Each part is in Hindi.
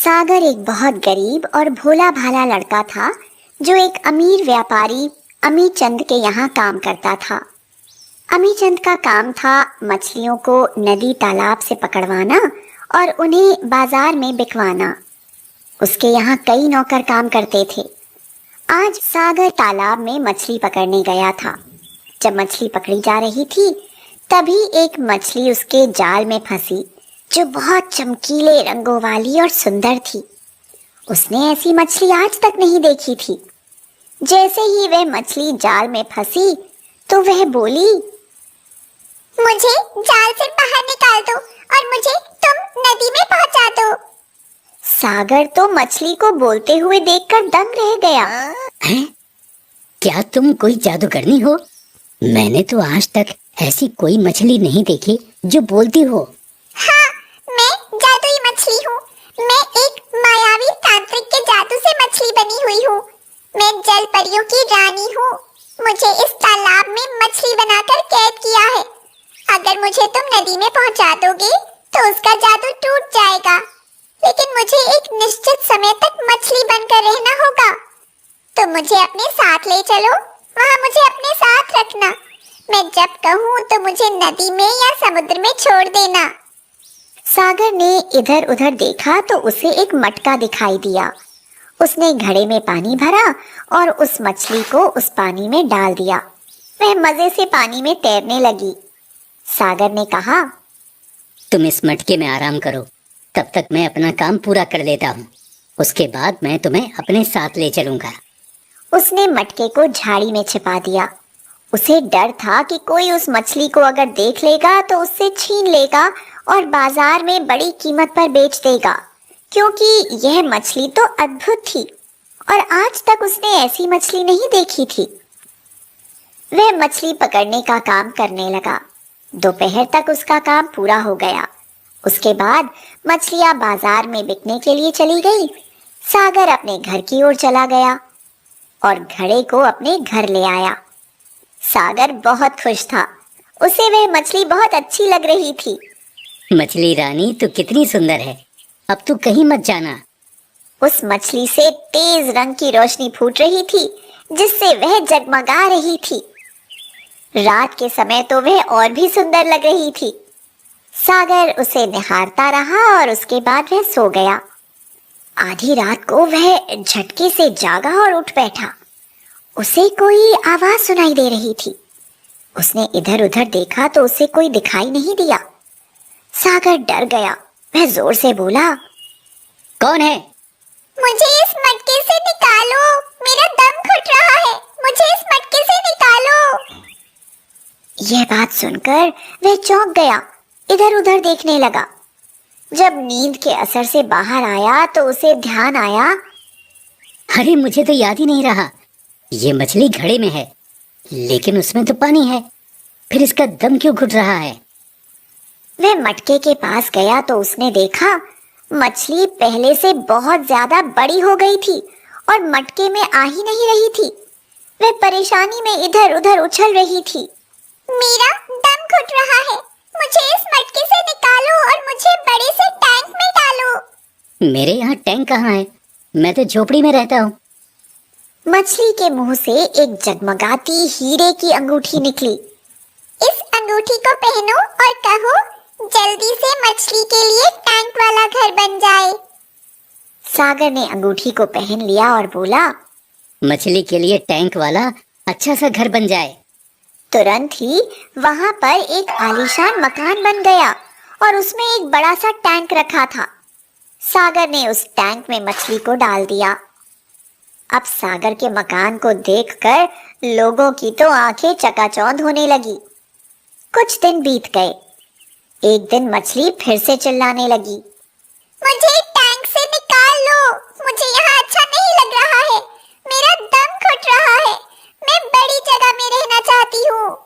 सागर एक बहुत गरीब और भोला भाला लड़का था जो एक अमीर व्यापारी अमीचंद के यहाँ काम करता था। अमीचंद का काम था मछलियों को नदी तालाब से पकड़वाना और उन्हें बाजार में बिकवाना। उसके यहाँ कई नौकर काम करते थे। आज सागर तालाब में मछली पकड़ने गया था। जब मछली पकड़ी जा रही थी तभी एक मछली उसके जाल में फंसी जो बहुत चमकीले रंगों वाली और सुंदर थी। उसने ऐसी मछली आज तक नहीं देखी थी। जैसे ही वह मछली जाल में फंसी तो वह बोली, मुझे जाल से बाहर निकाल दो और मुझे तुम नदी में पहुंचा दो। सागर तो मछली को बोलते हुए देखकर दंग रह गया। हैं? क्या तुम कोई जादूगरनी हो? मैंने तो आज तक ऐसी कोई मछली नहीं देखी जो बोलती हो। हाँ, मैं जादुई मछली हूँ। मैं एक मायावी तांत्रिक के जादू से मछली बनी हुई हूँ। मैं जल परियों की रानी हूँ। मुझे इस तालाब में मछली बनाकर कैद किया है। अगर मुझे तुम नदी में पहुँचा दोगे तो उसका जादू टूट जाएगा, लेकिन मुझे एक निश्चित समय तक मछली बनकर रहना होगा। तो मुझे अपने साथ ले चलो, वहाँ मुझे अपने साथ रखना। मैं जब कहूँ तो मुझे नदी में या समुद्र में छोड़ देना। सागर ने इधर उधर देखा तो उसे एक मटका दिखाई दिया। उसने घड़े में पानी भरा और उस मछली को उस पानी में डाल दिया। वह मजे से पानी में तैरने लगी। सागर ने कहा, तुम इस मटके में आराम करो, तब तक मैं अपना काम पूरा कर लेता हूँ। उसके बाद मैं तुम्हें अपने साथ ले चलूंगा। उसने मटके को झाड़ी में छिपा दिया। उसे डर था कि कोई उस मछली को अगर देख लेगा तो उससे छीन लेगा और बाजार में बड़ी कीमत पर बेच देगा, क्योंकि यह मछली तो अद्भुत थी और आज तक उसने ऐसी मछली नहीं देखी थी। वह मछली पकड़ने का काम करने लगा। दोपहर तक उसका काम पूरा हो गया। उसके बाद मछलियां बाजार में बिकने के लिए चली गई। सागर अपने घर की ओर चला गया और घड़े को अपने घर ले आया। सागर बहुत खुश था। उसे वह मछली बहुत अच्छी लग रही थी। मछली रानी तू कितनी सुंदर है, अब तू कहीं मत जाना। उस मछली से तेज रंग की रोशनी फूट रही थी जिससे वह जगमगा रही थी। रात के समय तो वह और भी सुंदर लग रही थी। सागर उसे निहारता रहा और उसके बाद वह सो गया। आधी रात को वह झटके से जागा और उठ बैठा। उसे कोई आवाज सुनाई दे रही थी। उसने इधर उधर देखा तो उसे कोई दिखाई नहीं दिया। सागर डर गया। वह जोर से बोला, कौन है? मुझे इस मटके से निकालो, मेरा दम घुट रहा है। मुझे इस मटके से निकालो। यह बात सुनकर वह चौंक गया, इधर उधर देखने लगा। जब नींद के असर से बाहर आया तो उसे ध्यान आया, अरे मुझे तो याद ही नहीं रहा। ये मछली घड़े में है, लेकिन उसमें तो पानी है, फिर इसका दम क्यों घुट रहा है? वह मटके के पास गया तो उसने देखा मछली पहले से बहुत ज्यादा बड़ी हो गई थी और मटके में आ ही नहीं रही थी। वह परेशानी में इधर उधर उछल रही थी। मेरा दम घुट रहा है, मुझे इस मटके से निकालो और मुझे बड़े से टैंक में डालो। मेरे यहाँ टैंक कहाँ है? मैं तो झोपड़ी में रहता हूँ। मछली के मुंह से एक जगमगाती हीरे की अंगूठी निकली। इस अंगूठी को पहनो और कहो, जल्दी से मछली के लिए टैंक वाला घर बन जाए। सागर ने अंगूठी को पहन लिया और बोला, मछली के लिए टैंक वाला अच्छा सा घर बन जाए। तुरंत ही वहां पर एक आलीशान मकान बन गया और उसमें एक बड़ा सा टैंक रखा था। सागर ने उस टैंक में मछली को डाल दिया। अब सागर के मकान को देखकर लोगों की तो आंखें चकाचौंध होने लगी। कुछ दिन बीत गए। एक दिन मछली फिर से चिल्लाने लगी, मुझे टैंक से निकाल लो, मुझे यहाँ अच्छा नहीं लग रहा है, मेरा दम घुट रहा है, मैं बड़ी जगह में रहना चाहती हूँ।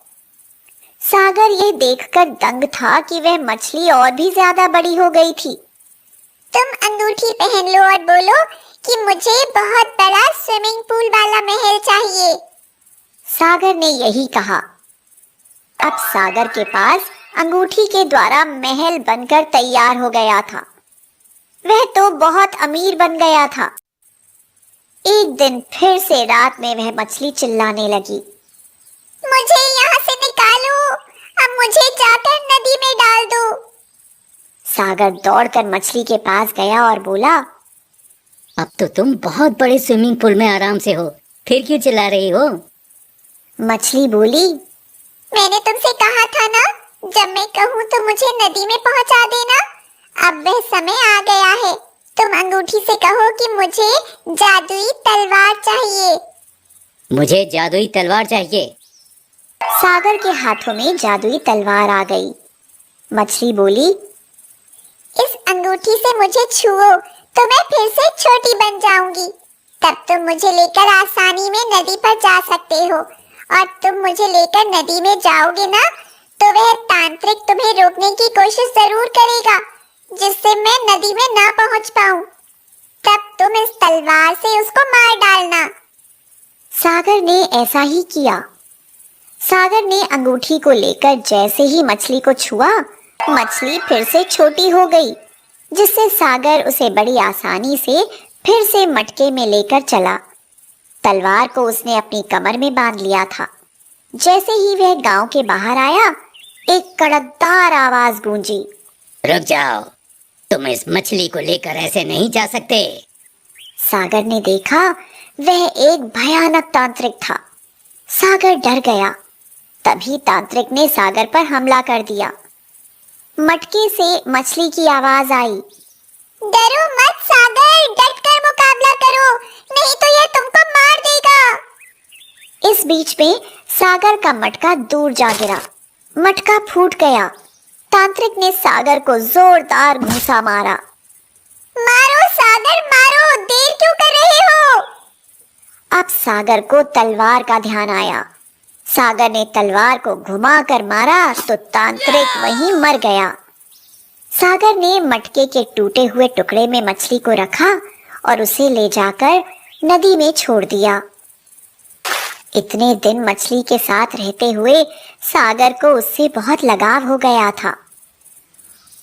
सागर यह देखकर दंग था कि वह मछली और भी ज्यादा बड़ी हो गई थी। तुम अंगूठी पहन लो और बोलो कि मुझे बहुत बड़ा स्विमिंग पूल वाला महल चाहिए। सागर ने यही कहा। अब सागर के पास अंगूठी के द्वारा महल बनकर तैयार हो गया था। वह तो बहुत अमीर बन गया था। एक दिन फिर से रात में वह मछली चिल्लाने लगी, मुझे यहाँ से निकालो, अब मुझे जाकर नदी में डाल दो। सागर दौड़कर मछली के पास गया और बोला, अब तो तुम बहुत बड़े स्विमिंग पूल में आराम से हो, फिर क्यों चिल्ला रही हो? मछली बोली, मैंने तुमसे कहा था ना, जब मैं कहूँ तो मुझे नदी में पहुँचा देना। अब वह समय आ गया है। तुम अंगूठी से कहो कि मुझे जादुई तलवार चाहिए। मुझे जादुई तलवार चाहिए। सागर के हाथों में जादुई तलवार आ गई। मछली बोली, इस अंगूठी से मुझे छुओ तो मैं फिर से छोटी बन जाऊंगी। तब तुम मुझे लेकर आसानी में नदी पर जा सकते हो, और तुम मुझे लेकर नदी में जाओगे ना, तो वह तांत्रिक तुम्हें रोकने की कोशिश जरूर करेगा, जिससे मैं नदी में ना पहुंच पाऊं। तब तुम इस तलवार से उसको मार डालना। सागर ने ऐसा ही किया। सागर ने अंगूठी को लेकर जैसे ही मछली को छुआ, मछली फिर से छोटी हो गई, जिससे सागर उसे बड़ी आसानी से फिर से मटके में लेकर चला। तलवार को उसने अपनी कमर में बांध लिया था। जैसे ही वह गांव के बाहर आया, एक कड़कदार आवाज गूंजी, रुक जाओ, तुम इस मछली को लेकर ऐसे नहीं जा सकते। सागर ने देखा वह एक भयानक तांत्रिक था। सागर डर गया। तभी तांत्रिक ने सागर पर हमला कर दिया। मटके से मछली की आवाज आई, डरो मत सागर, डटकर मुकाबला करो, नहीं तो यह तुमको मार देगा। इस बीच में सागर का मटका दूर जा गिरा। मटका फूट गया। तांत्रिक ने सागर को जोरदार घूंसा मारा। मारो सागर मारो, देर क्यों कर रहे हो? अब सागर को तलवार का ध्यान आया। सागर ने तलवार को घुमाकर मारा तो तांत्रिक वहीं मर गया। सागर ने मटके के टूटे हुए टुकड़े में मछली को रखा और उसे ले जाकर नदी में छोड़ दिया। इतने दिन मछली के साथ रहते हुए सागर को उससे बहुत लगाव हो गया था।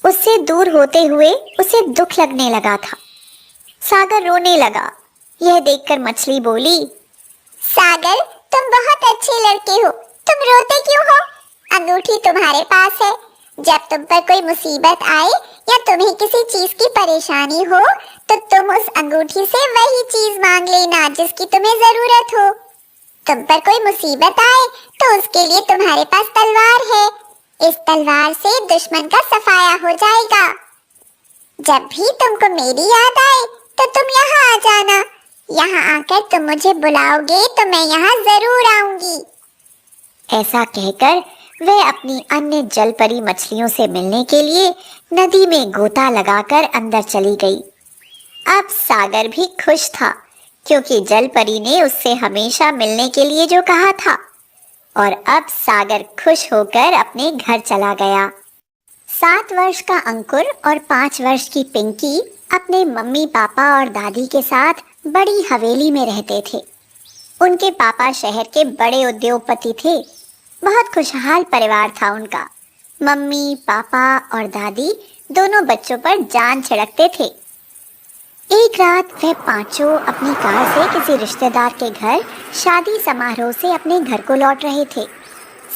उससे दूर होते हुए उसे दुख लगने लगा था। सागर रोने लगा। यह देखकर मछली बोली, सागर तुम बहुत अच्छे लड़के हो, तुम रोते क्यों हो? अंगूठी तुम्हारे पास है। जब तुम पर कोई मुसीबत आए या तुम्हें किसी चीज की परेशानी हो, तो तुम उस अंगूठी से वही चीज मांग लेना जिसकी तुम्हें जरूरत हो। तुम पर कोई मुसीबत आए तो उसके लिए तुम्हारे पास तलवार है। इस तलवार से दुश्मन का सफाया हो जाएगा। जब भी तुमको मेरी याद आए तो तुम यहाँ आ जाना। यहाँ आकर तुम मुझे बुलाओगे तो मैं यहाँ जरूर आऊंगी। ऐसा कहकर वह अपनी अन्य जलपरी मछलियों से मिलने के लिए नदी में गोता लगाकर अंदर चली गई। अब सागर भी खुश था, क्योंकि जलपरी ने उससे हमेशा मिलने के लिए जो कहा था। और अब सागर खुश होकर अपने घर चला गया। 7 वर्ष का अंकुर और 5 वर्ष की पिंकी अपने मम्मी पापा और दादी के साथ बड़ी हवेली में रहते थे। उनके पापा शहर के बड़े उद्योगपति थे। बहुत खुशहाल परिवार था उनका। मम्मी पापा और दादी दोनों बच्चों पर जान छिड़कते थे। एक रात वह पांचों अपनी कार से किसी रिश्तेदार के घर शादी समारोह से अपने घर को लौट रहे थे।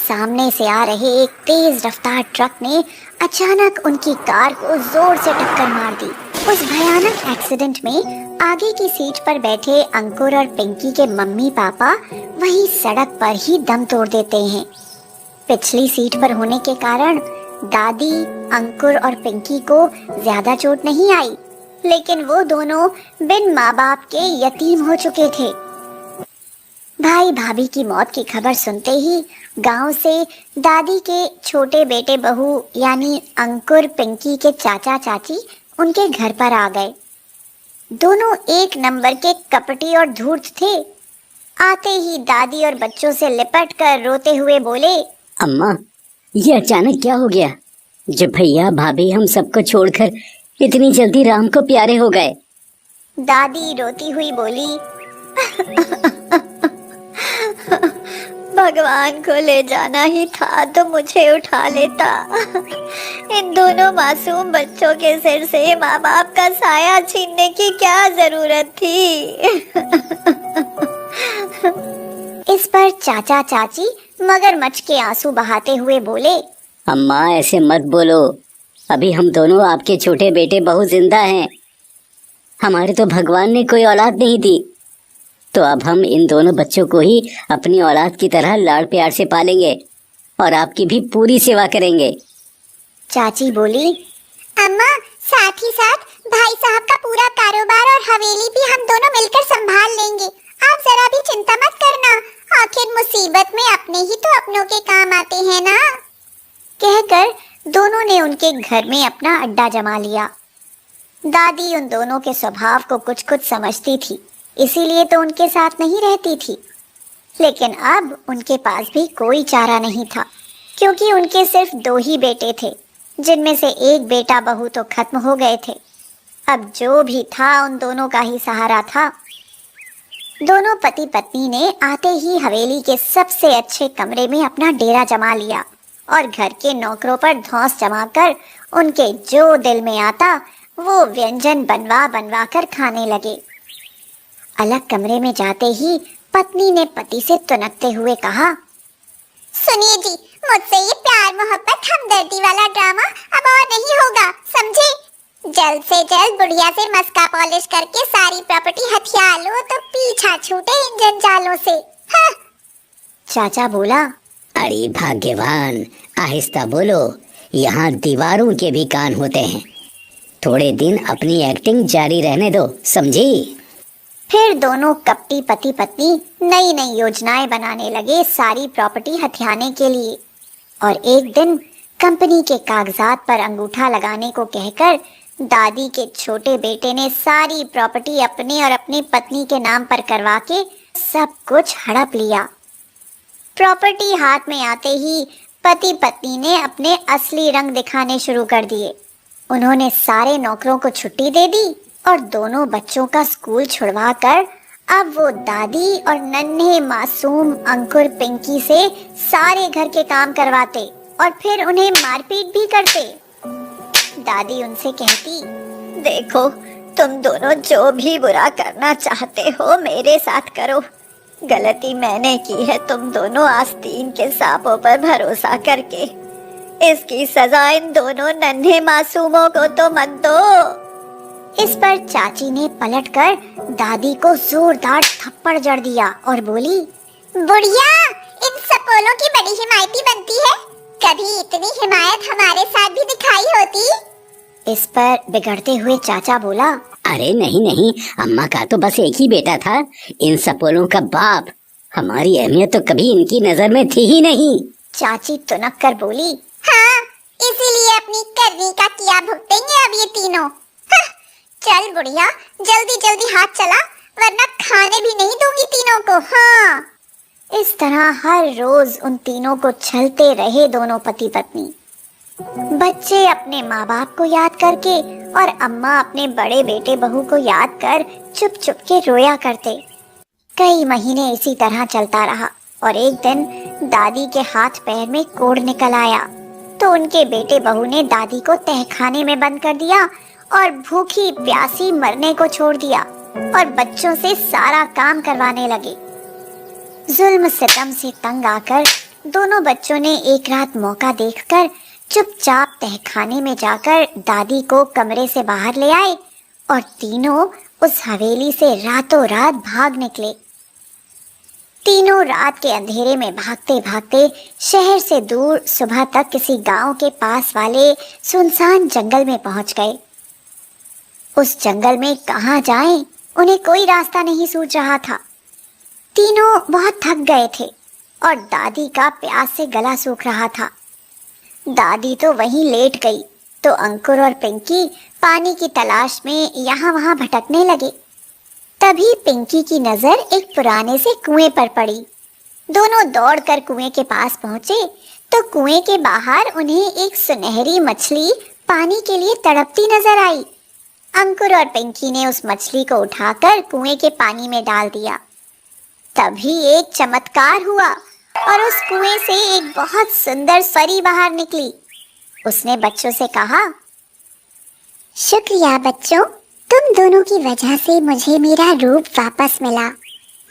सामने से आ रहे एक तेज रफ्तार ट्रक ने अचानक उनकी कार को जोर से टक्कर मार दी। उस भयानक एक्सीडेंट में आगे की सीट पर बैठे अंकुर और पिंकी के मम्मी पापा वहीं सड़क पर ही दम तोड़ देते हैं। पिछली सीट पर होने के कारण दादी, अंकुर और पिंकी को ज्यादा चोट नहीं आई, लेकिन वो दोनों बिन माँ बाप के यतीम हो चुके थे। भाई भाभी की मौत की खबर सुनते ही गांव से दादी के छोटे बेटे बहू यानी अंकुर पिंकी के चाचा चाची उनके घर पर आ गए। दोनों एक नंबर के कपटी और धूर्त थे। आते ही दादी और बच्चों से लिपट कर रोते हुए बोले, अम्मा, ये अचानक क्या हो गया जब भैया भाभी हम सबको छोड़कर इतनी जल्दी राम को प्यारे हो गए? दादी रोती हुई बोली, भगवान को ले जाना ही था तो मुझे उठा लेता। इन दोनों मासूम बच्चों के सिर से माँ बाप का साया छीनने की क्या जरूरत थी। इस पर चाचा चाची मगरमच्छ के आंसू बहाते हुए बोले, अम्मा ऐसे मत बोलो, अभी हम दोनों आपके छोटे बेटे बहुत जिंदा हैं। हमारे तो भगवान ने कोई औलाद नहीं दी, तो अब हम इन दोनों बच्चों को ही अपनी औलाद की तरह लाड़ प्यार से पालेंगे और आपकी भी पूरी सेवा करेंगे। चाची बोली, अम्मा साथ ही साथ भाई साहब का पूरा कारोबार और हवेली भी हम दोनों मिलकर संभाल लेंगे। आप जरा भी चिंता मत करना, आखिर मुसीबत में अपने ही तो अपनों के काम आते हैं ना। कहकर दोनों ने उनके घर में अपना अड्डा जमा लिया। दादी उन दोनों के स्वभाव को कुछ कुछ समझती थी, इसीलिए तो उनके साथ नहीं रहती थी। लेकिन अब उनके पास भी कोई चारा नहीं था, क्योंकि उनके सिर्फ 2 ही बेटे थे, जिनमें से एक बेटा बहू तो खत्म हो गए थे। अब जो भी था उन दोनों का ही सहारा था। दोनों पति पत्नी ने आते ही हवेली के सबसे अच्छे कमरे में अपना डेरा जमा लिया और घर के नौकरों पर धौंस जमाकर उनके जो दिल में आता वो व्यंजन बनवा बनवा कर खाने लगे। अलग कमरे में जाते ही पत्नी ने पति से तुनकते हुए कहा, सुनिए जी, मुझसे ये प्यार मोहब्बत हमदर्दी वाला ड्रामा अब और नहीं होगा, समझे? जल्द से जल्द बुढ़िया से मस्का पॉलिश करके सारी प्रॉपर्टी हथिया लो तो पीछा छूटे इन जंजालों से। हाँ। चाचा बोला, अरे भाग्यवान, आहिस्ता बोलो, यहाँ दीवारों के भी कान होते हैं। थोड़े दिन अपनी एक्टिंग जारी रहने दो, समझी? फिर दोनों कपटी पति पत्नी नई नई योजनाएं बनाने लगे सारी प्रॉपर्टी हथियाने के लिए। और एक दिन कंपनी के कागजात पर अंगूठा लगाने को कहकर दादी के छोटे बेटे ने सारी प्रॉपर्टी अपने और अपनी पत्नी के नाम पर करवा के सब कुछ हड़प लिया। प्रॉपर्टी हाथ में आते ही पति पत्नी ने अपने असली रंग दिखाने शुरू कर दिए। उन्होंने सारे नौकरों को छुट्टी दे दी और दोनों बच्चों का स्कूल छुड़वा कर अब वो दादी और नन्हे मासूम अंकुर पिंकी से सारे घर के काम करवाते और फिर उन्हें मारपीट भी करते। दादी उनसे कहती, देखो, तुम दोनों जो भी बुरा करना चाहते हो मेरे साथ करो। गलती मैंने की है तुम दोनों आस्तीन के सांपों पर भरोसा करके। इसकी सजा इन दोनों नन्हे मासूमों को तो मत दो। इस पर चाची ने पलटकर दादी को जोरदार थप्पड़ जड़ दिया और बोली, बुढ़िया, इन सपोलों की बड़ी हिमायती बनती है, कभी इतनी हिमायत हमारे साथ भी दिखाई होती। इस पर बिगड़ते हुए चाचा बोला, अरे नहीं नहीं, अम्मा का तो बस एक ही बेटा था, इन सपोलों का बाप। हमारी अहमियत तो कभी इनकी नजर में थी ही नहीं। चाची तुनक कर बोली, हाँ, इसीलिए अपनी करनी का किया भुगतेंगे अब ये तीनों। हाँ, चल बुढ़िया, जल्दी जल्दी हाथ चला, वरना खाने भी नहीं दूंगी तीनों को। हाँ। इस तरह हर रोज उन तीनों को छलते रहे दोनों पति पत्नी। बच्चे अपने माँ बाप को याद करके और अम्मा अपने बड़े बेटे बहू को याद कर चुप चुप के रोया करते। कई महीने इसी तरह चलता रहा और एक दिन दादी के हाथ पैर में कोढ़ निकल आया तो उनके बेटे बहू ने दादी को तहखाने में बंद कर दिया और भूखी प्यासी मरने को छोड़ दिया और बच्चों से सारा काम करवाने लगे। जुल्म सितम से तंग आकर दोनों बच्चों ने एक रात मौका देखकर चुपचाप तहखाने में जाकर दादी को कमरे से बाहर ले आए और तीनों उस हवेली से रातों रात भाग निकले। तीनों रात के अंधेरे में भागते भागते शहर से दूर सुबह तक किसी गांव के पास वाले सुनसान जंगल में पहुंच गए। उस जंगल में कहां जाएं, उन्हें कोई रास्ता नहीं सूझ रहा था। तीनों बहुत थक गए थे और दादी का प्यास से गला सूख रहा था। दादी तो वहीं लेट गई तो अंकुर और पिंकी पानी की तलाश में यहाँ वहाँ भटकने लगे। तभी पिंकी की नजर एक पुराने से कुएं पर पड़ी। दोनों दौड़कर कुएं के पास पहुंचे तो कुएं के बाहर उन्हें एक सुनहरी मछली पानी के लिए तड़पती नजर आई। अंकुर और पिंकी ने उस मछली को उठाकर कुएं के पानी में डाल दिया। तभी एक चमत्कार हुआ और उस कुएं से एक बहुत सुंदर परी बाहर निकली। उसने बच्चों से कहा, शुक्रिया बच्चों, तुम दोनों की वजह से मुझे मेरा रूप वापस मिला।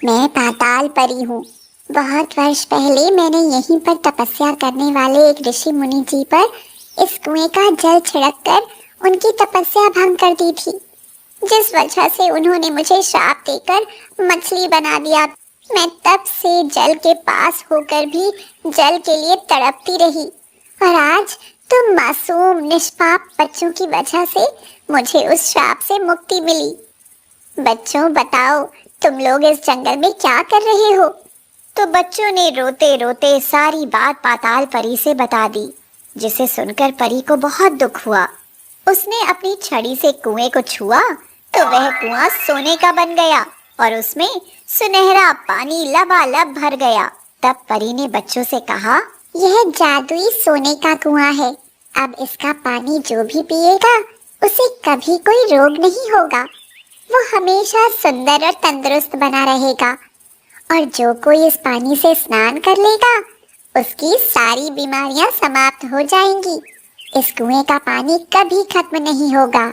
मैं पाताल परी हूँ। बहुत वर्ष पहले मैंने यहीं पर तपस्या करने वाले एक ऋषि मुनि जी पर इस कुएं का जल छिड़ककर उनकी तपस्या भंग कर दी थी, जिस वजह से उन्होंने मुझे श्राप देकर मछली बना दिया। मैं तब से जल के पास होकर भी जल के लिए तड़पती रही, और आज तुम मासूम निष्पाप बच्चों की वजह से मुझे उस श्राप से मुक्ति मिली। बच्चों बताओ, तुम लोग इस जंगल में क्या कर रहे हो? तो बच्चों ने रोते रोते सारी बात पाताल परी से बता दी, जिसे सुनकर परी को बहुत दुख हुआ। उसने अपनी छड़ी से कुएं को छुआ तो वह कुआं सोने का बन गया और उसमें सुनहरा पानी लबालब भर गया। तब परी ने बच्चों से कहा, यह जादुई सोने का कुआं है। अब इसका पानी जो भी पिएगा उसे कभी कोई रोग नहीं होगा। वो हमेशा सुंदर और तंदुरुस्त बना रहेगा, और जो कोई इस पानी से स्नान कर लेगा उसकी सारी बीमारियां समाप्त हो जाएंगी। इस कुएं का पानी कभी खत्म नहीं होगा।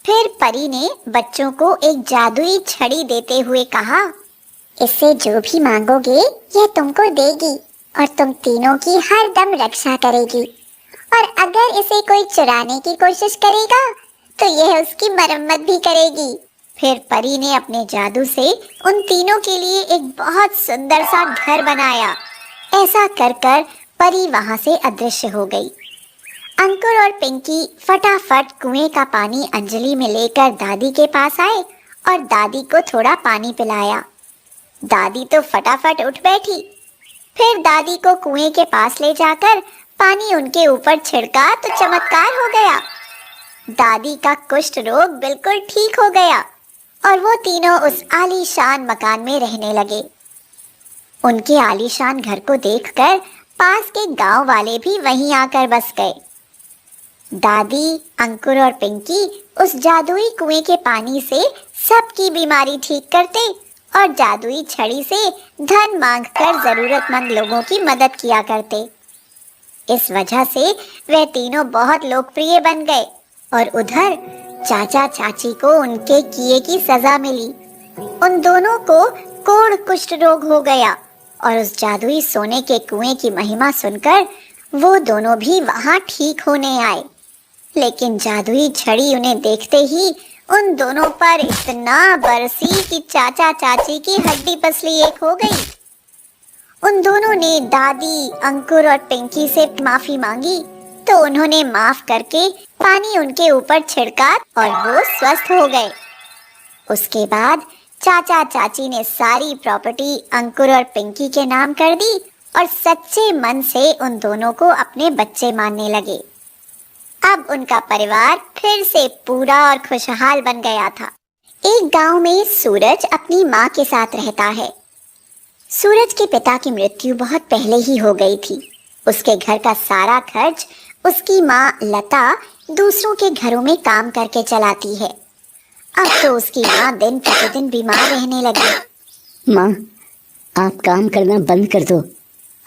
फिर परी ने बच्चों को एक जादुई छड़ी देते हुए कहा, इससे जो भी मांगोगे यह तुमको देगी और तुम तीनों की हर दम रक्षा करेगी, और अगर इसे कोई चुराने की कोशिश करेगा तो यह उसकी मरम्मत भी करेगी। फिर परी ने अपने जादू से उन तीनों के लिए एक बहुत सुंदर सा घर बनाया। ऐसा कर कर परी वहां से अदृश्य हो गई। अंकुर और पिंकी फटाफट कुएं का पानी अंजलि में लेकर दादी के पास आए और दादी को थोड़ा पानी पिलाया। दादी तो फटाफट उठ बैठी। फिर दादी को कुएं के पास ले जाकर पानी उनके ऊपर छिड़का तो चमत्कार हो गया। दादी का कुष्ठ रोग बिल्कुल ठीक हो गया और वो तीनों उस आलीशान मकान में रहने लगे। उनके आलीशान घर को देखकर पास के गांव वाले भी वहीं आकर बस गए। दादी, अंकुर और पिंकी उस जादुई कुएं के पानी से सबकी बीमारी ठीक करते और जादुई छड़ी से धन मांगकर जरूरतमंद लोगों की मदद किया करते। इस वजह से वे तीनों बहुत लोकप्रिय बन गए और उधर चाचा चाची को उनके किए की सजा मिली। उन दोनों को कोढ़ कुष्ठ रोग हो गया और उस जादुई सोने के कुएं की महिमा सुनकर वो दोनों भी वहां ठीक होने आए। लेकिन जादुई छड़ी उन्हें देखते ही उन दोनों पर इतना बरसी कि चाचा चाची की हड्डी पसली एक हो गई। उन दोनों ने दादी, अंकुर और पिंकी से माफी मांगी तो उन्होंने माफ करके पानी उनके ऊपर छिड़का और वो स्वस्थ हो गए। उसके बाद चाचा चाची ने सारी प्रॉपर्टी अंकुर और पिंकी के नाम कर दी और सच्चे मन से उन दोनों को अपने बच्चे मानने लगे। अब उनका परिवार फिर से पूरा और खुशहाल बन गया था। एक गांव में सूरज अपनी माँ के साथ रहता है। सूरज के पिता की मृत्यु बहुत पहले ही हो गई थी। उसके घर का सारा खर्च उसकी माँ लता दूसरों के घरों में काम करके चलाती है। अब तो उसकी माँ दिन प्रतिदिन बीमार रहने लगी। माँ, आप काम करना बंद कर दो,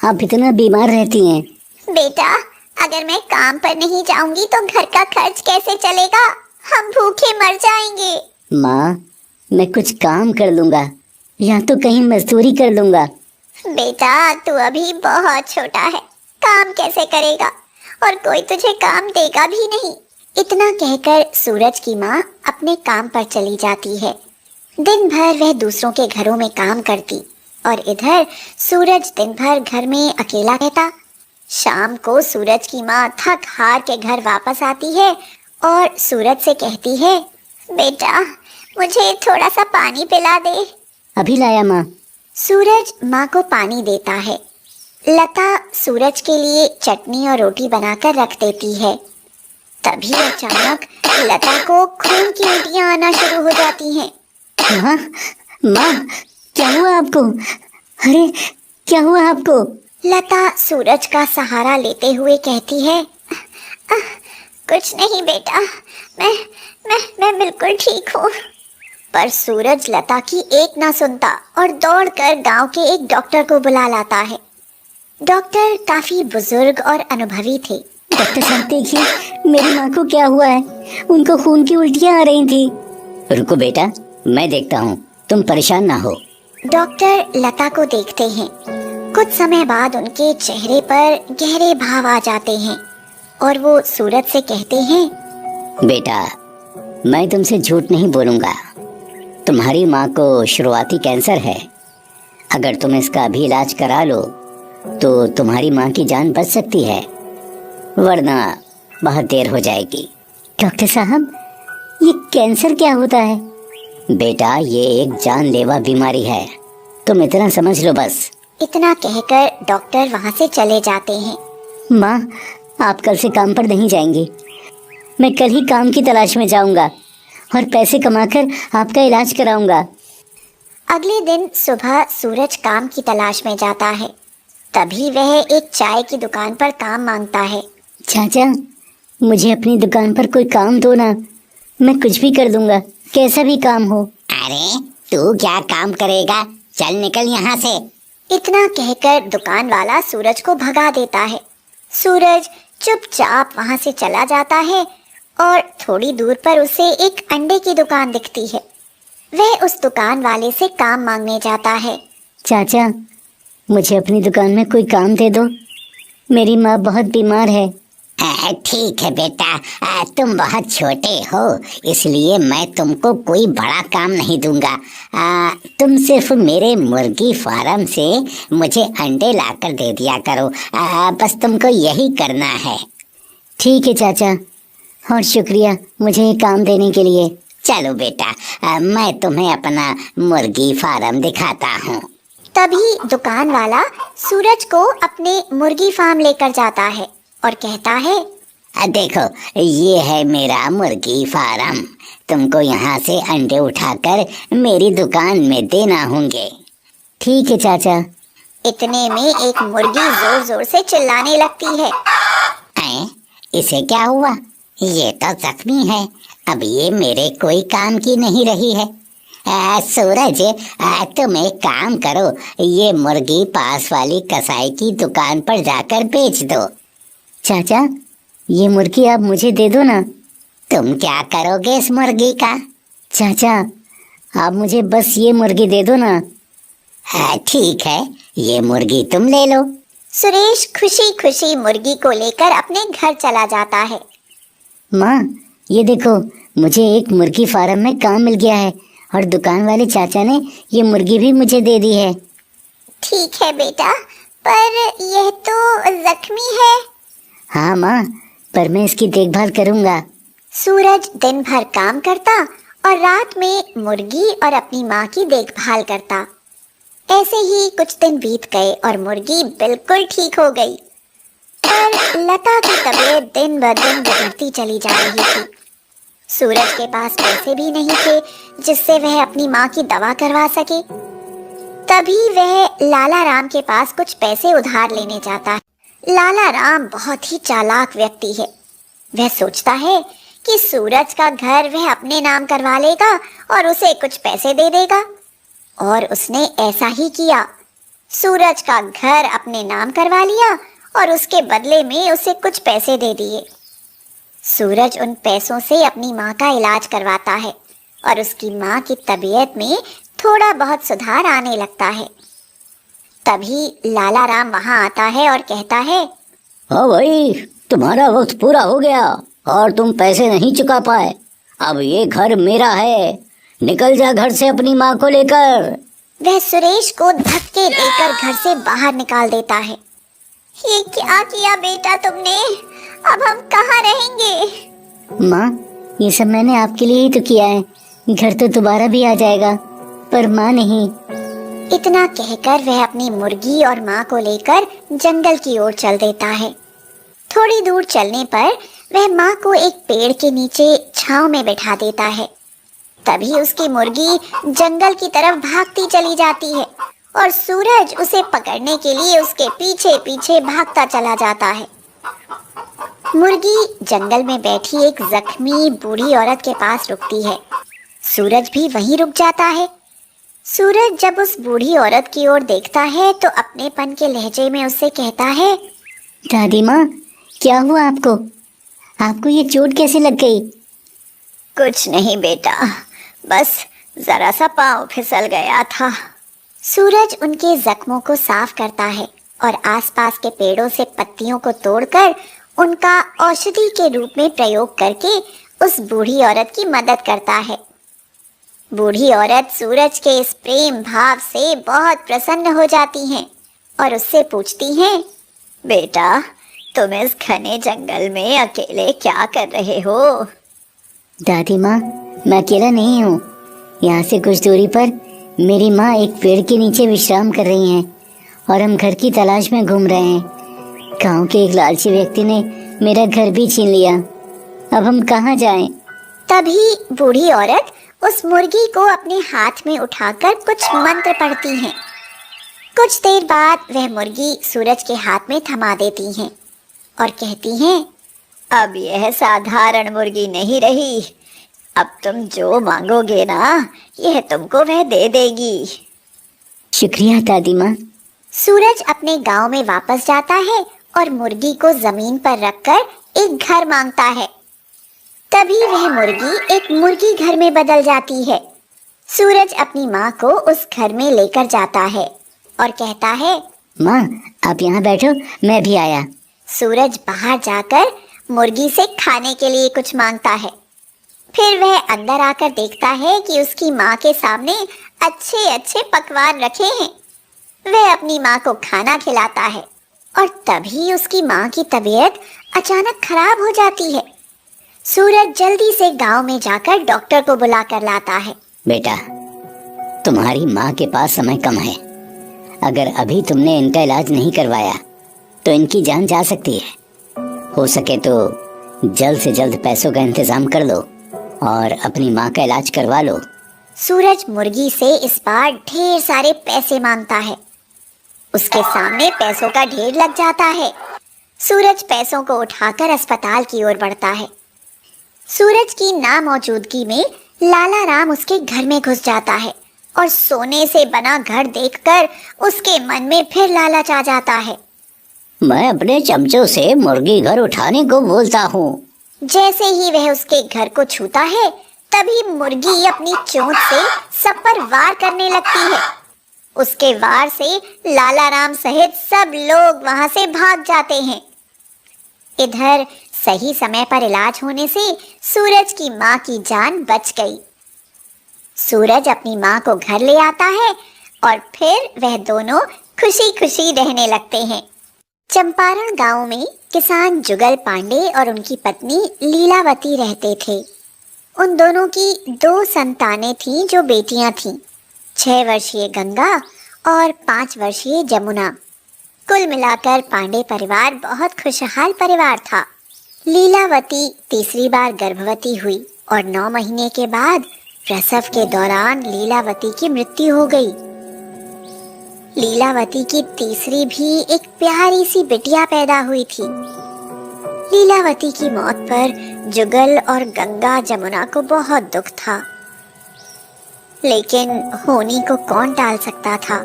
आप इतना बीमार रहती हैं। बेटा, अगर मैं काम पर नहीं जाऊंगी तो घर का खर्च कैसे चलेगा? हम भूखे मर जाएंगे। माँ, मैं कुछ काम कर लूंगा या तो कहीं मजदूरी कर लूंगा। बेटा, तू अभी बहुत छोटा है, काम कैसे करेगा? और कोई तुझे काम देगा भी नहीं। इतना कहकर सूरज की माँ अपने काम पर चली जाती है। दिन भर वह दूसरों के घरों में काम करती और इधर सूरज दिन भर घर में अकेला रहता। शाम को सूरज की माँ थक हार के घर वापस आती है और सूरज से कहती है, बेटा, मुझे थोड़ा सा पानी पिला दे। अभी लाया माँ। सूरज माँ को पानी देता है। लता सूरज के लिए चटनी और रोटी बनाकर रख देती है। तभी अचानक लता को खून की उल्टियां आना शुरू हो जाती हैं। माँ, माँ, क्या हुआ आपको? अरे, क्या हुआ आपको? लता सूरज का सहारा लेते हुए कहती है, कुछ नहीं बेटा, मैं बिल्कुल ठीक हूँ। पर सूरज लता की एक ना सुनता और दौड़कर गांव के एक डॉक्टर को बुला लाता है। डॉक्टर काफी बुजुर्ग और अनुभवी थे। डॉक्टर साहब देखिए, मेरी माँ को क्या हुआ है, उनको खून की उल्टियाँ आ रही थी। रुको बेटा, मैं देखता हूँ, तुम परेशान ना हो। डॉक्टर लता को देखते हैं। कुछ समय बाद उनके चेहरे पर गहरे भाव आ जाते हैं और वो सूरज से कहते हैं, बेटा, मैं तुमसे झूठ नहीं बोलूंगा। तुम्हारी माँ को शुरुआती कैंसर है। अगर तुम इसका अभी इलाज करा लो तो तुम्हारी माँ की जान बच सकती है, वरना बहुत देर हो जाएगी। डॉक्टर साहब, ये कैंसर क्या होता है? बेटा, ये एक जानलेवा बीमारी है, तुम इतना समझ लो बस। इतना कहकर डॉक्टर वहाँ से चले जाते हैं। माँ, आप कल से काम पर नहीं जाएंगी। मैं कल ही काम की तलाश में जाऊंगा और पैसे कमाकर आपका इलाज कराऊंगा। अगले दिन सुबह सूरज काम की तलाश में जाता है। तभी वह एक चाय की दुकान पर काम मांगता है। चाचा, मुझे अपनी दुकान पर कोई काम दो ना, मैं कुछ भी कर दूंगा, कैसा भी काम हो। अरे तू क्या काम करेगा, चल निकल यहाँ से। इतना कहकर दुकान वाला सूरज को भगा देता है। सूरज चुपचाप वहाँ से चला जाता है और थोड़ी दूर पर उसे एक अंडे की दुकान दिखती है। वह उस दुकान वाले से काम मांगने जाता है। चाचा, मुझे अपनी दुकान में कोई काम दे दो, मेरी माँ बहुत बीमार है। ठीक है बेटा, तुम बहुत छोटे हो, इसलिए मैं तुमको कोई बड़ा काम नहीं दूंगा। तुम सिर्फ मेरे मुर्गी फार्म से मुझे अंडे लाकर दे दिया करो। बस तुमको यही करना है। ठीक है चाचा, और शुक्रिया मुझे ये काम देने के लिए। चलो बेटा, मैं तुम्हें अपना मुर्गी फार्म दिखाता हूँ। तभी दुकान वाला सूरज को अपने मुर्गी फार्म लेकर जाता है और कहता है, देखो, ये है मेरा मुर्गी फार्म। तुमको यहाँ से अंडे उठाकर मेरी दुकान में देना होंगे। ठीक है चाचा। इतने में एक मुर्गी जोर जोर से चिल्लाने लगती है। इसे क्या हुआ? ये तो जख्मी है, अब ये मेरे कोई काम की नहीं रही है। सूरज, तुम एक काम करो, ये मुर्गी पास वाली कसाई की दुकान पर जाकर बेच दो। चाचा, ये मुर्गी आप मुझे दे दो ना। तुम क्या करोगे इस मुर्गी का? चाचा, आप मुझे बस ये मुर्गी दे दो ना। ठीक है, ये मुर्गी तुम ले लो। सुरेश खुशी खुशी मुर्गी को लेकर अपने घर चला जाता है। माँ, ये देखो, मुझे एक मुर्गी फार्म में काम मिल गया है और दुकान वाले चाचा ने ये मुर्गी भी मुझे दे दी है। ठीक है बेटा, पर यह तो जख्मी है। हाँ माँ, पर मैं इसकी देखभाल करूँगा। सूरज दिन भर काम करता और रात में मुर्गी और अपनी माँ की देखभाल करता। ऐसे ही कुछ दिन बीत गए और मुर्गी बिल्कुल ठीक हो गई। पर लता की तबीयत दिन ब दिन बिगड़ती चली जा रही थी। सूरज के पास पैसे भी नहीं थे जिससे वह अपनी माँ की दवा करवा सके। तभी वह लाला राम के पास कुछ पैसे उधार लेने जाता है। लाला राम बहुत ही चालाक व्यक्ति है। वह सोचता है कि सूरज का घर वह अपने नाम करवा लेगा और उसे कुछ पैसे दे देगा, और उसने ऐसा ही किया। सूरज का घर अपने नाम करवा लिया और उसके बदले में उसे कुछ पैसे दे दिए। सूरज उन पैसों से अपनी माँ का इलाज करवाता है और उसकी माँ की तबीयत में थोड़ा बहुत सुधार आने लगता है। तभी लाला राम वहाँ आता है और कहता है, हाँ भाई, तुम्हारा वक्त पूरा हो गया और तुम पैसे नहीं चुका पाए। अब ये घर मेरा है, निकल जा घर से अपनी माँ को लेकर। वह सुरेश को धक्के देकर घर से बाहर निकाल देता है। ये क्या किया बेटा तुमने? अब हम कहाँ रहेंगे? माँ, ये सब मैंने आपके लिए ही तो किया है। घर तो दोबारा भी आ जाएगा, पर माँ नहीं। इतना कहकर वह अपनी मुर्गी और माँ को लेकर जंगल की ओर चल देता है। थोड़ी दूर चलने पर वह माँ को एक पेड़ के नीचे छांव में बैठा देता है। तभी उसकी मुर्गी जंगल की तरफ भागती चली जाती है और सूरज उसे पकड़ने के लिए उसके पीछे पीछे भागता चला जाता है। मुर्गी जंगल में बैठी एक जख्मी बूढ़ी औरत के पास रुकती है। सूरज भी वहीं रुक जाता है। सूरज जब उस बूढ़ी औरत की ओर देखता है तो अपनेपन के लहजे में उससे कहता है, दादी माँ, क्या हुआ आपको? आपको ये चोट कैसे लग गई? कुछ नहीं बेटा, बस जरा सा पाँव फिसल गया था। सूरज उनके जख्मों को साफ करता है और आसपास के पेड़ों से पत्तियों को तोड़कर उनका औषधि के रूप में प्रयोग करके उस बूढ़ी औरत की मदद करता है। बूढ़ी औरत सूरज के इस प्रेम भाव से बहुत प्रसन्न हो जाती हैं और उससे पूछती हैं, बेटा, तुम इस घने जंगल में अकेले क्या कर रहे हो? दादी माँ, मैं अकेला नहीं हूँ। यहाँ से कुछ दूरी पर मेरी माँ एक पेड़ के नीचे विश्राम कर रही हैं और हम घर की तलाश में घूम रहे हैं। गांव के एक लालची व्यक्ति ने मेरा घर भी छीन लिया। अब हम कहाँ जाएं? तभी बूढ़ी औरत उस मुर्गी को अपने हाथ में उठाकर कुछ मंत्र पढ़ती हैं। कुछ देर बाद वह मुर्गी सूरज के हाथ में थमा देती हैं और कहती हैं, अब यह साधारण मुर्गी नहीं रही। अब तुम जो मांगोगे ना, यह तुमको वह दे देगी। शुक्रिया दादी माँ। सूरज अपने गांव में वापस जाता है और मुर्गी को जमीन पर रखकर एक घर मांगता है। तभी वह मुर्गी एक मुर्गी घर में बदल जाती है। सूरज अपनी माँ को उस घर में लेकर जाता है और कहता है, माँ, आप यहाँ बैठो, मैं भी आया। सूरज बाहर जाकर मुर्गी से खाने के लिए कुछ मांगता है। फिर वह अंदर आकर देखता है कि उसकी माँ के सामने अच्छे अच्छे पकवान रखे हैं। वह अपनी माँ को खाना खिलाता है और तभी उसकी माँ की तबीयत अचानक खराब हो जाती है। सूरज जल्दी से गांव में जाकर डॉक्टर को बुला कर लाता है। बेटा, तुम्हारी माँ के पास समय कम है। अगर अभी तुमने इनका इलाज नहीं करवाया तो इनकी जान जा सकती है। हो सके तो जल्द से जल्द पैसों का इंतजाम कर लो और अपनी माँ का इलाज करवा लो। सूरज मुर्गी से इस बार ढेर सारे पैसे मांगता है। उसके सामने पैसों का ढेर लग जाता है। सूरज पैसों को उठाकर अस्पताल की ओर बढ़ता है। सूरज की नामौजूदगी में लाला राम उसके घर में घुस जाता है और सोने से बना घर देखकर उसके मन में फिर लालच आ जाता है। मैं अपने चमचों से मुर्गी घर उठाने को बोलता हूँ। जैसे ही वह उसके घर को छूता है, तभी मुर्गी अपनी चोंच से सब पर वार करने लगती है। उसके वार से लाला राम सहित सब लोग वहां से भाग जाते हैं। इधर सही समय पर इलाज होने से सूरज की माँ की जान बच गई। सूरज अपनी माँ को घर ले आता है और फिर वह दोनों खुशी खुशी रहने लगते हैं। चंपारण गांव में किसान जुगल पांडे और उनकी पत्नी लीलावती रहते थे। उन दोनों की 2 संतानें थीं जो बेटियां थीं, 6 वर्षीय गंगा और 5 वर्षीय जमुना। कुल मिलाकर पांडे परिवार बहुत खुशहाल परिवार था। लीलावती तीसरी बार गर्भवती हुई और 9 महीने के बाद प्रसव के दौरान लीलावती की मृत्यु हो गई। लीलावती की तीसरी भी एक प्यारी सी बिटिया पैदा हुई थी। लीलावती की मौत पर जुगल और गंगा जमुना को बहुत दुख था, लेकिन होनी को कौन टाल सकता था।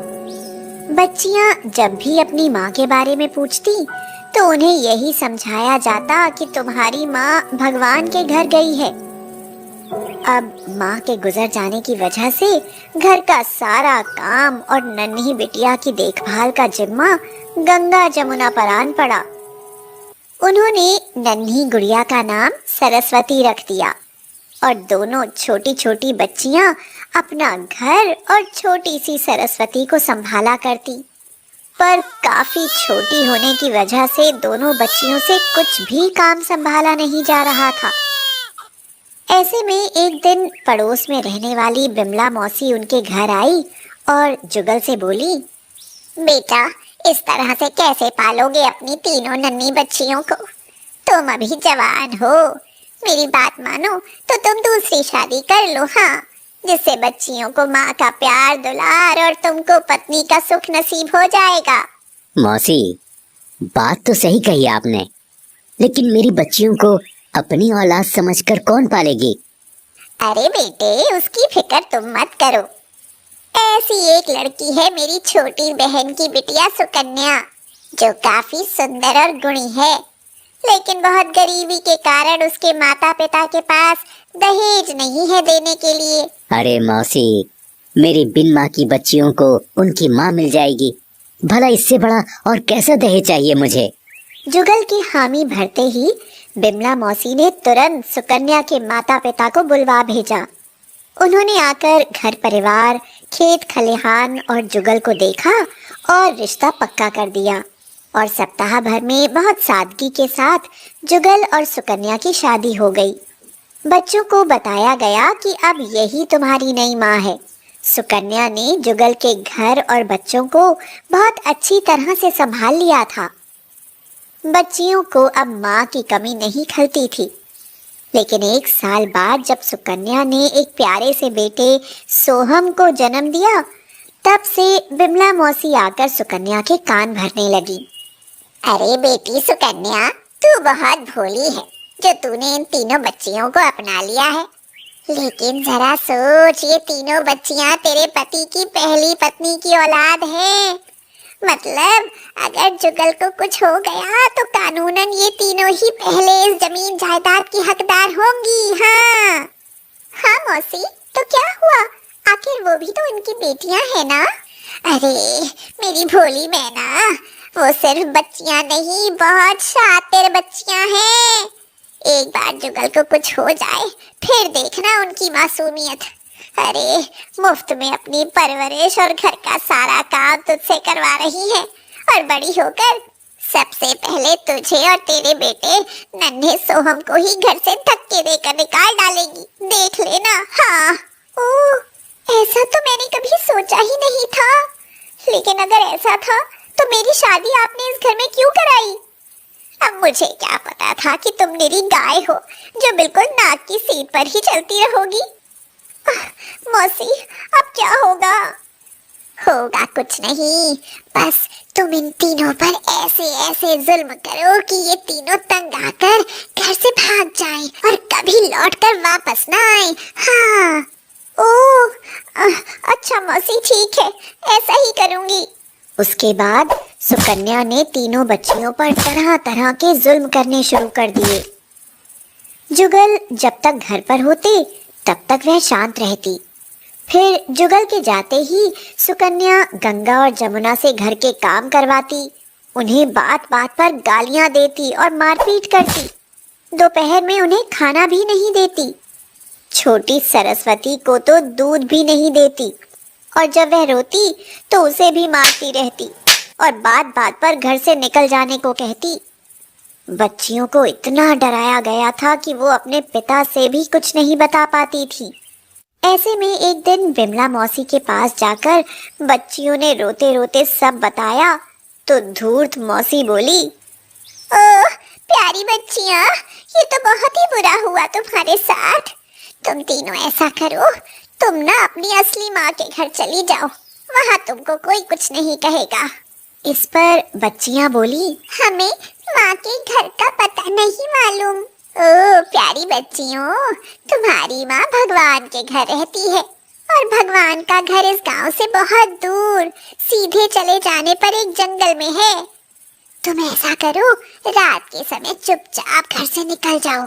बच्चियां जब भी अपनी माँ के बारे में पूछती तो उन्हें यही समझाया जाता कि तुम्हारी माँ भगवान के घर गई है। अब माँ के गुजर जाने की वजह से घर का सारा काम और नन्ही बिटिया की देखभाल का जिम्मा गंगा जमुना पर आन पड़ा। उन्होंने नन्ही गुड़िया का नाम सरस्वती रख दिया और दोनों छोटी छोटी बच्चियां अपना घर और छोटी सी सरस्वती को संभाला करती। पर काफी छोटी होने की वजह से दोनों बच्चियों से कुछ भी काम संभाला नहीं जा रहा था। ऐसे में एक दिन पड़ोस में रहने वाली बिमला मौसी उनके घर आई और जुगल से बोली, बेटा, इस तरह से कैसे पालोगे अपनी तीनों नन्ही बच्चियों को? तुम अभी जवान हो, मेरी बात मानो तो तुम दूसरी शादी कर लो, हाँ, जिससे बच्चियों को माँ का प्यार दुलार और तुमको पत्नी का सुख नसीब हो जाएगा। मौसी, बात तो सही कही आपने, लेकिन मेरी बच्चियों को अपनी औलाद समझकर कौन पालेगी? अरे बेटे, उसकी फिक्र तुम मत करो। ऐसी एक लड़की है मेरी छोटी बहन की बिटिया सुकन्या, जो काफी सुंदर और गुणी है, लेकिन बहुत गरीबी के कारण उसके माता पिता के पास दहेज नहीं है देने के लिए। अरे मौसी, मेरी बिन माँ की बच्चियों को उनकी माँ मिल जाएगी, भला इससे बड़ा और कैसा दहेज चाहिए मुझे। जुगल की हामी भरते ही बिमला मौसी ने तुरंत सुकन्या के माता पिता को बुलवा भेजा। उन्होंने आकर घर परिवार, खेत खलिहान और जुगल को देखा और रिश्ता पक्का कर दिया, और सप्ताह भर में बहुत सादगी के साथ जुगल और सुकन्या की शादी हो गई। बच्चों को बताया गया कि अब यही तुम्हारी नई माँ है। सुकन्या ने जुगल के घर और बच्चों को बहुत अच्छी तरह से संभाल लिया था। बच्चियों को अब माँ की कमी नहीं खलती थी। लेकिन 1 साल बाद जब सुकन्या ने एक प्यारे से बेटे सोहम को जन्म दिया, तब से बिमला मौसी आकर सुकन्या के कान भरने लगी। अरे बेटी सुकन्या, तू बहुत भोली है जो तूने इन तीनों बच्चियों को अपना लिया है। लेकिन जरा सोच, ये तीनों बच्चियां तेरे पति की पहली पत्नी की औलाद हैं। मतलब अगर जुगल को कुछ हो गया तो कानूनन ये तीनों ही पहले इस जमीन जायदाद की हकदार होंगी। हाँ हाँ मौसी, तो क्या हुआ? आखिर वो भी तो उनकी बेटियां हैं ना। अरे मेरी भोली बहना, वो सिर्फ बच्चियां नहीं, बहुत शातिर बच्चियां हैं। एक बार जुगल को कुछ हो जाए फिर देखना उनकी मासूमियत। अरे मुफ्त में अपनी परवरिश और घर का सारा काम तुझसे करवा रही है, और बड़ी होकर सबसे पहले तुझे और तेरे बेटे नन्हे सोहम को ही घर से धक्के देकर निकाल डालेगी। देख लेना। हाँ। ओह, ऐसा तो मैंने कभी सोचा ही नहीं था। लेकिन अगर ऐसा था तो मेरी शादी आपने इस घर में क्यों कराई? अब मुझे क्या पता था कि तुम मेरी गाय हो जो बिल्कुल नाक की सीट पर ही चलती रहोगी। मौसी, अब क्या होगा? होगा कुछ नहीं, बस तुम इन तीनों पर ऐसे ऐसे जुल्म करो कि ये तीनों तंग आकर घर से भाग जाएं और कभी लौटकर वापस ना आए। हाँ। ओह, अच्छा मौसी, ठीक है, ऐसा ही करूंगी। उसके बाद सुकन्या ने तीनों बच्चियों पर तरह तरह के जुल्म करने शुरू कर दिए। जुगल जब तक घर पर होते तब तक वह शांत रहती। फिर जुगल के जाते ही सुकन्या गंगा और जमुना से घर के काम करवाती, उन्हें बात बात पर गालियां देती और मारपीट करती। दोपहर में उन्हें खाना भी नहीं देती। छोटी सरस्वती को तो दूध भी नहीं देती, और जब वह रोती तो उसे भी मारती रहती और बात बात पर घर से निकल जाने को कहती। बच्चियों को इतना डराया गया था कि वो अपने पिता से भी कुछ नहीं बता पाती थी। ऐसे में एक दिन बिमला मौसी के पास जाकर बच्चियों ने रोते रोते सब बताया तो धूर्त मौसी बोली, ओह प्यारी बच्चियां, ये तो बहुत ही बुरा हुआ तुम्हारे साथ। तुम तीनों ऐसा करो, तुम ना अपनी असली माँ के घर चली जाओ, वहाँ तुमको कोई कुछ नहीं कहेगा। इस पर बच्चियां बोली, हमें माँ के घर का पता नहीं मालूम। ओह प्यारी बच्चियों, तुम्हारी माँ भगवान के घर रहती है, और भगवान का घर इस गांव से बहुत दूर सीधे चले जाने पर एक जंगल में है। तुम ऐसा करो, रात के समय चुपचाप घर से निकल जाओ,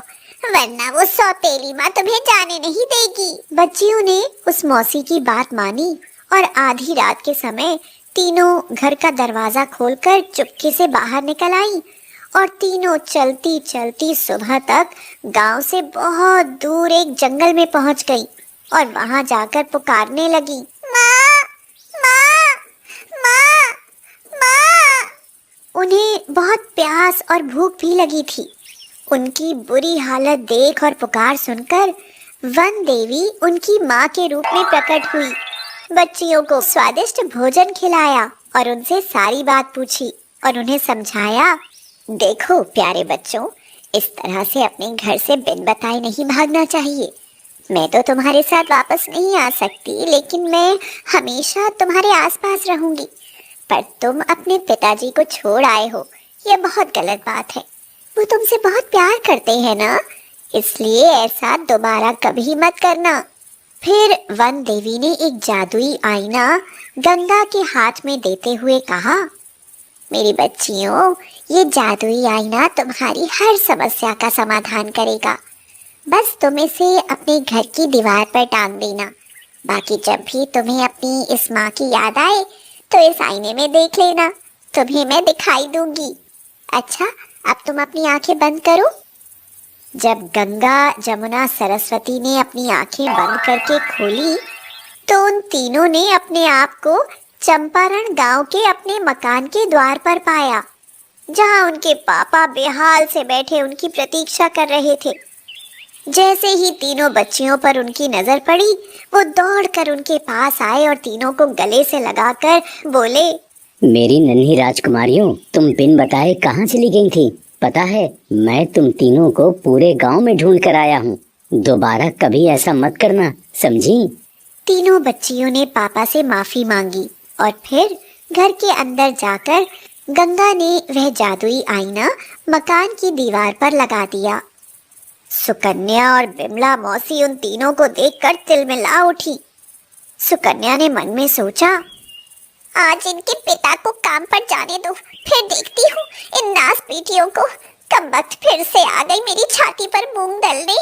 वरना वो सौतेली माँ तुम्हें जाने नहीं देगी। बच्चियों ने उस मौसी की बात मानी और आधी रात के समय तीनों घर का दरवाजा खोलकर चुपके से बाहर निकल आई, और तीनों चलती चलती सुबह तक गांव से बहुत दूर एक जंगल में पहुंच गई और वहां जाकर पुकारने लगी, माँ, माँ, माँ, माँ। उन्हें बहुत प्यास और भूख भी लगी थी। उनकी बुरी हालत देख और पुकार सुनकर वन देवी उनकी माँ के रूप में प्रकट हुई। बच्चियों को स्वादिष्ट भोजन खिलाया और उनसे सारी बात पूछी और उन्हें समझाया, देखो प्यारे बच्चों, इस तरह से अपने घर से बिन बताए नहीं भागना चाहिए। मैं तो तुम्हारे साथ वापस नहीं आ सकती, लेकिन मैं हमेशा तुम्हारे आसपास रहूंगी। पर तुम अपने पिताजी को छोड़ आए हो, यह बहुत गलत बात है। वो तुमसे बहुत प्यार करते हैं ना, इसलिए ऐसा दोबारा कभी मत करना। फिर वन देवी ने एक जादुई आईना गंगा के हाथ में देते हुए कहा, मेरी बच्चियों, ये जादुई आईना तुम्हारी हर समस्या का समाधान करेगा। बस तुम इसे अपने घर की दीवार पर टांग देना। बाकी जब भी तुम्हें अपनी इस माँ की याद आए तो इस आईने में देख लेना, तुम्हें मैं दिखाई दूंगी। अच्छा, अब तुम अपनी आंखें बंद करो। जब गंगा, जमुना, सरस्वती ने अपनी आंखें बंद करके खोली तो उन तीनों ने अपने आप को चंपारण गांव के अपने मकान के द्वार पर पाया, जहां उनके पापा बेहाल से बैठे उनकी प्रतीक्षा कर रहे थे। जैसे ही तीनों बच्चियों पर उनकी नजर पड़ी, वो दौड़कर उनके पास आए और तीनों को गले से लगाकर बोले, मेरी नन्ही राजकुमारियों, तुम बिन बताए कहाँ चली गई थी? पता है, मैं तुम तीनों को पूरे गांव में ढूंढ कर आया हूँ। दोबारा कभी ऐसा मत करना, समझी? तीनों बच्चियों ने पापा से माफी मांगी और फिर घर के अंदर जाकर गंगा ने वह जादुई आईना मकान की दीवार पर लगा दिया। सुकन्या और बिमला मौसी उन तीनों को देखकर तिलमिला उठी। सुकन्या ने मन में सोचा, आज इनके पिता को काम पर जाने दो, फिर देखती हूँ इन नास पीटियों को। कमबख्त फिर से आ गई मेरी छाती पर मूंग दलने।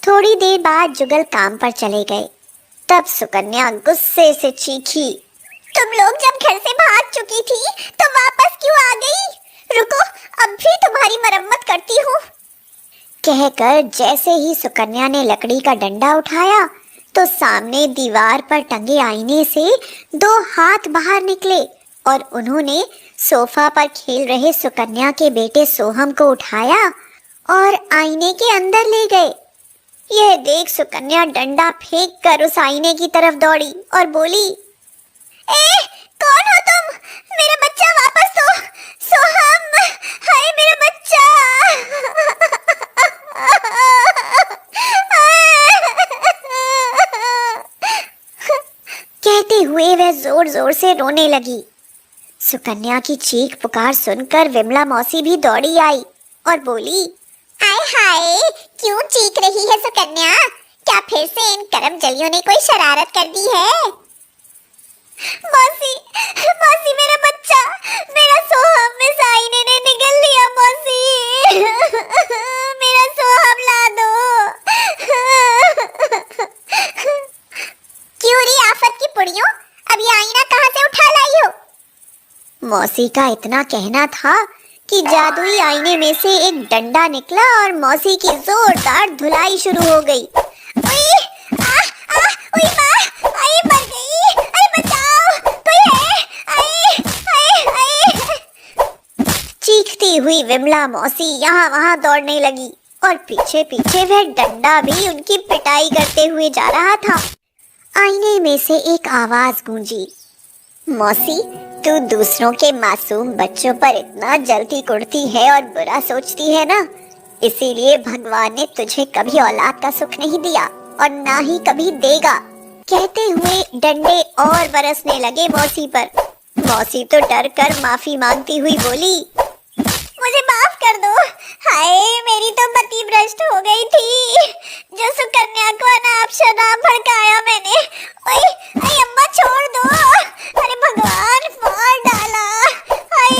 थोड़ी देर बाद जुगल काम पर चले गए। तब सुकन्या गुस्से से चीखी, तुम लोग जब घर से भाग चुकी थी तो वापस क्यों आ गई? रुको, अब भी तुम्हारी मरम्मत करती हूँ। कहकर जैसे ही सुकन्या ने लकड़ी का डंडा उठाया तो सामने दीवार पर टंगे आईने से दो हाथ बाहर निकले और उन्होंने सोफा पर खेल रहे सुकन्या के बेटे सोहम को उठाया और आईने के अंदर ले गए। यह देख सुकन्या डंडा फेंक कर उस आईने की तरफ दौड़ी और बोली, ए, कौन हो तुम? मेरा बच्चा वापस दो। सोहम, हाय मेरा बच्चा। कहते हुए वह जोर जोर से रोने लगी। सुकन्या की चीख पुकार सुनकर विमला मौसी भी दौड़ी आई और बोली, आय हाय, क्यों चीख रही है सुकन्या? क्या फिर से इन करमजलियों ने कोई शरारत कर दी है? मौसी, मौसी मेरा बच्चा, मेरा सोहम इस आईने ने निगल लिया। मौसी, मेरा सोहम ला दो। क्यों री आफत की पुड़ियों, अब ये आईना कहाँ से उठा लाई हो? मौसी का इतना कहना था कि जादुई आईने में से एक डंडा निकला और मौसी की जोरदार धुलाई शुरू हो गई। उई, उई माँ, आई मर गई, अरे बचाओ, कोई है, आई। चीखती हुई विमला मौसी यहाँ वहाँ दौड़ने लगी और पीछे पीछे वह डंडा भी उनकी पिटाई करते हुए जा रहा था। आईने में से एक आवाज गूंजी, मौसी, तू दूसरों के मासूम बच्चों पर इतना जल्दी कुड़ती है और बुरा सोचती है ना, इसीलिए भगवान ने तुझे कभी औलाद का सुख नहीं दिया और ना ही कभी देगा। कहते हुए डंडे और बरसने लगे मौसी पर। मौसी तो डर कर माफी मांगती हुई बोली, मुझे माफ कर दो। हाय, मेरी तो मति भ्रष्ट हो गई थी। जो सुकन्या को अनाप शनाप भड़काया मैंने। ओए, अरे अम्मा छोड़ दो। अरे भगवान, मार डाला। हाय,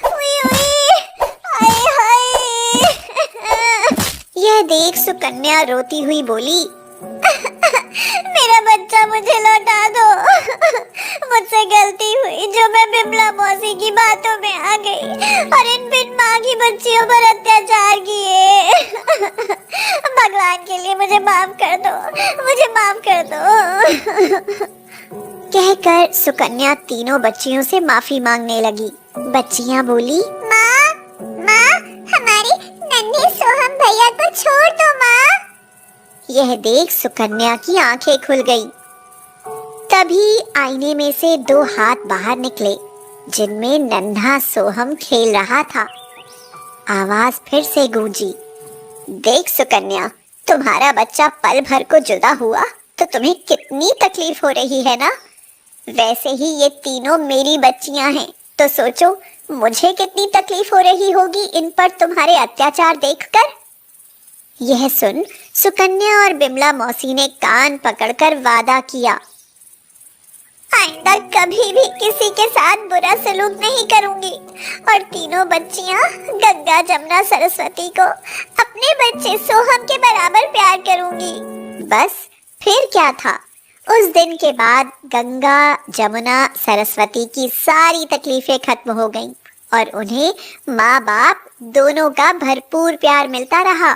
उई उई, हाय हाय। यह देख सुकन्या रोती हुई बोली, मेरा बच्चा मुझे लौटा दो। मुझसे गलती हुई जो मैं बिमला मौसी की बातों में आ गई और इन बिन माँ की बच्चियों पर अत्याचार किए। भगवान के लिए मुझे माफ कर दो, मुझे माफ कर दो। कहकर सुकन्या तीनों बच्चियों से माफी मांगने लगी। बच्चियां बोली, माँ, माँ, हमारे नन्हे सोहम भैया को छोड़ दो माँ। यह देख सुकन्या की आंखें खुल गई। तभी आईने में से दो हाथ बाहर निकले जिनमें नन्हा सोहम खेल रहा था। आवाज फिर से गूंजी, देख सुकन्या, तुम्हारा बच्चा पल भर को जुदा हुआ तो तुम्हें कितनी तकलीफ हो रही है ना। वैसे ही ये तीनों मेरी बच्चियां हैं, तो सोचो मुझे कितनी तकलीफ हो रही होगी इन पर तुम्हारे अत्याचार देखकर। यह सुन सुकन्या और बिमला मौसी ने कान पकड़कर वादा किया, आइंदा कभी भी किसी के साथ बुरा सलूक नहीं करूंगी और तीनों बच्चियां गंगा, जमुना, सरस्वती को अपने बच्चे सोहम के बराबर प्यार करूंगी। बस फिर क्या था, उस दिन के बाद गंगा, जमुना, सरस्वती की सारी तकलीफें खत्म हो गईं और उन्हें माँ बाप दोनों का भरपूर प्यार मिलता रहा।